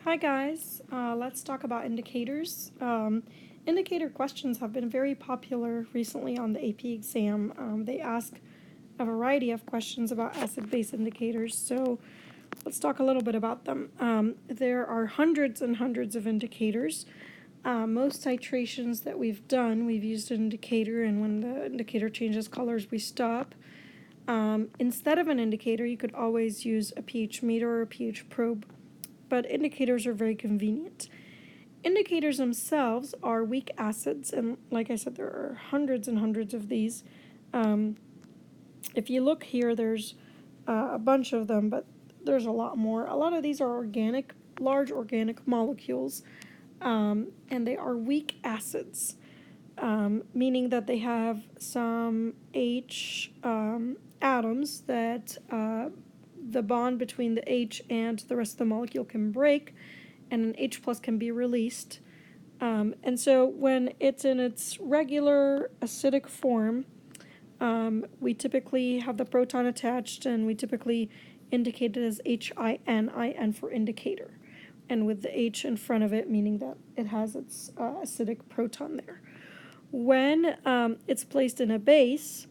Hi guys, let's talk about indicators. Indicator questions have been very popular recently on the AP exam. They ask a variety of questions about acid-base indicators, so let's talk a little bit about them. There are hundreds and hundreds of indicators. Most titrations that we've done, we've used an indicator, and when the indicator changes colors, we stop. Instead of an indicator, you could always use a pH meter or a pH probe, but indicators are very convenient. Indicators themselves are weak acids, and like I said, there are hundreds and hundreds of these. If you look here, there's a bunch of them, but there's a lot more. A lot of these are organic, large organic molecules, and they are weak acids, meaning that they have some H atoms that the bond between the H and the rest of the molecule can break, and an H plus can be released. And so when it's in its regular acidic form, we typically have the proton attached, and we typically indicate it as HIN for indicator, and with the H in front of it, meaning that it has its acidic proton there. When it's placed in a base,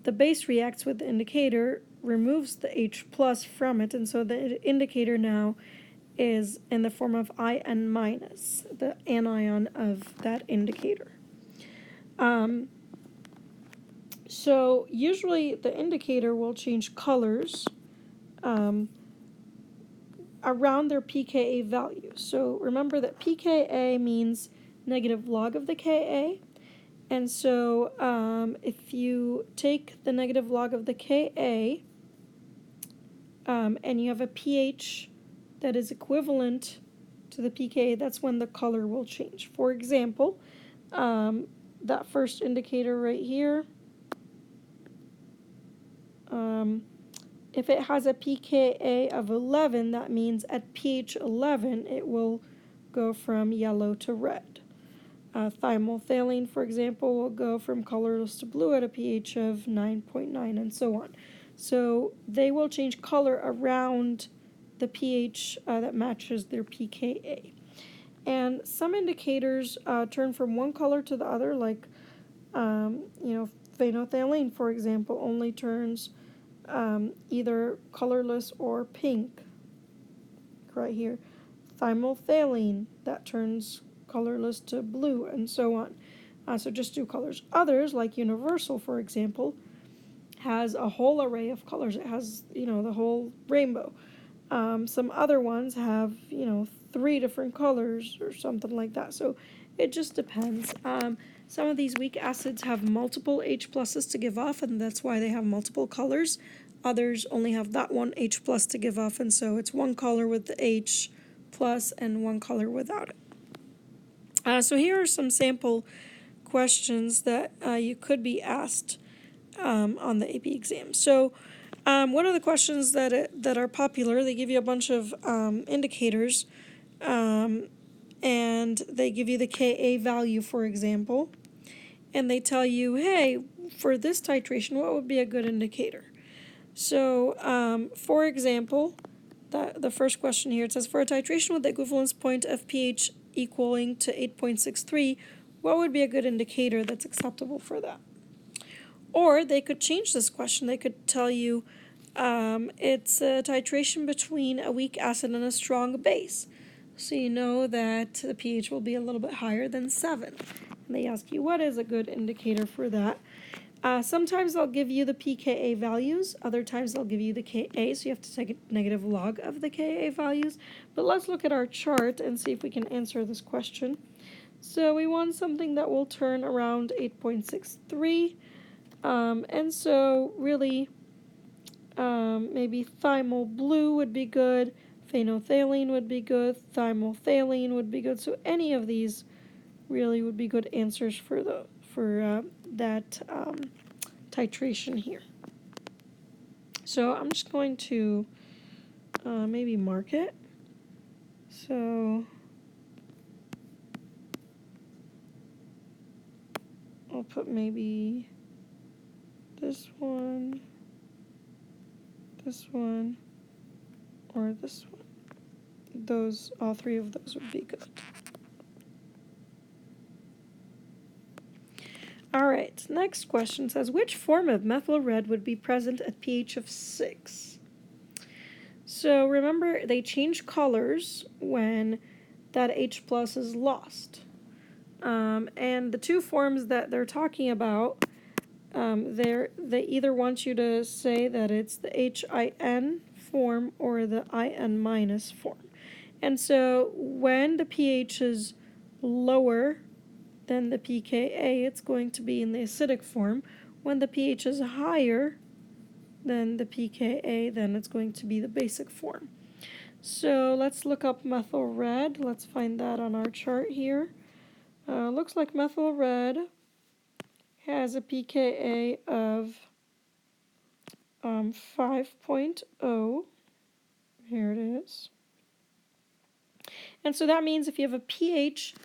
the base reacts with the indicator, removes the H plus from it, and so the indicator now is in the form of IN minus, the anion of that indicator. So usually the indicator will change colors around their pKa value. So remember that pKa means negative log of the Ka. And so if you take the negative log of the Ka and you have a pH that is equivalent to the pKa, that's when the color will change. For example, that first indicator right here, if it has a pKa of 11, that means at pH 11 it will go from yellow to red. Thymolphthalein, for example, will go from colorless to blue at a pH of 9.9 and so on. So they will change color around the pH that matches their pKa. And some indicators turn from one color to the other, like, phenolphthalein, for example, only turns either colorless or pink, right here. Thymolphthalein, that turns colorless to blue, and so on. So just two colors. Others, like universal, for example, has a whole array of colors. It has, the whole rainbow. Some other ones have, 3 different colors or something like that. So it just depends. Some of these weak acids have multiple H pluses to give off, and that's why they have multiple colors. Others only have that one H plus to give off, and so it's one color with the H plus and one color without it. So here are some sample questions that you could be asked on the AP exam. So one of the questions that are popular, they give you a bunch of indicators, and they give you the Ka value, for example, and they tell you, hey, for this titration, what would be a good indicator? So, for example, the first question here, it says, for a titration with the equivalence point of pH equaling to 8.63, what would be a good indicator that's acceptable for that? Or they could change this question. They could tell you it's a titration between a weak acid and a strong base. So you know that the pH will be a little bit higher than 7. And they ask you, what is a good indicator for that? Sometimes they'll give you the pKa values. Other times they'll give you the Ka, so you have to take a negative log of the Ka values. But let's look at our chart and see if we can answer this question. So we want something that will turn around 8.63. And so really maybe thymol blue would be good, phenolphthalein would be good, thymolphthalein would be good. So any of these really would be good answers for that titration here. So I'm just going to maybe mark it. So I'll put maybe this one, or this one. all three of those would be good. All right, next question says, which form of methyl red would be present at pH of 6? So remember, they change colors when that H plus is lost. And the two forms that they're talking about, they either want you to say that it's the HIN form or the IN minus form. And so when the pH is lower than the pKa, it's going to be in the acidic form. When the pH is higher than the pKa, then it's going to be the basic form. So let's look up methyl red. Let's find that on our chart here. Looks like methyl red has a pKa of 5.0. Here it is. And so that means if you have a pH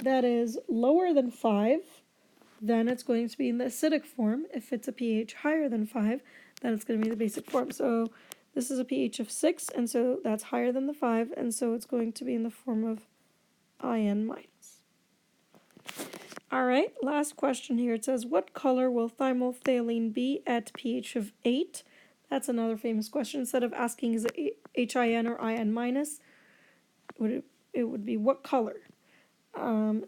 that is lower than 5, then it's going to be in the acidic form. If it's a pH higher than 5, then it's going to be the basic form. So this is a pH of 6, and so that's higher than the 5, and so it's going to be in the form of IN minus. All right, last question here. It says, what color will thymolphthalein be at pH of 8? That's another famous question. Instead of asking is it HIN or IN minus, it would be what color?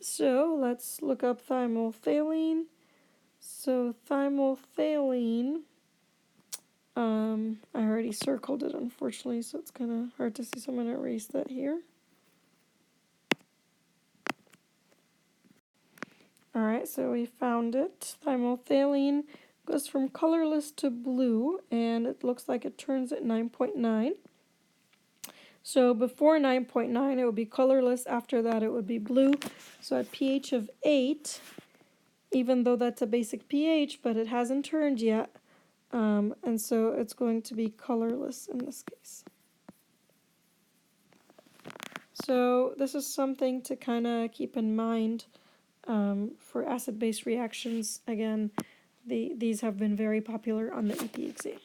So let's look up thymolphthalein. So thymolphthalein, I already circled it, unfortunately, so it's kind of hard to see, so I'm going to erase that here. Alright, so we found it. Thymolphthalein goes from colorless to blue, and it looks like it turns at 9.9. So before 9.9, it would be colorless. After that, it would be blue. So at pH of 8, even though that's a basic pH, but it hasn't turned yet, and so it's going to be colorless in this case. So this is something to kind of keep in mind for acid-base reactions. Again, these have been very popular on the AP exam.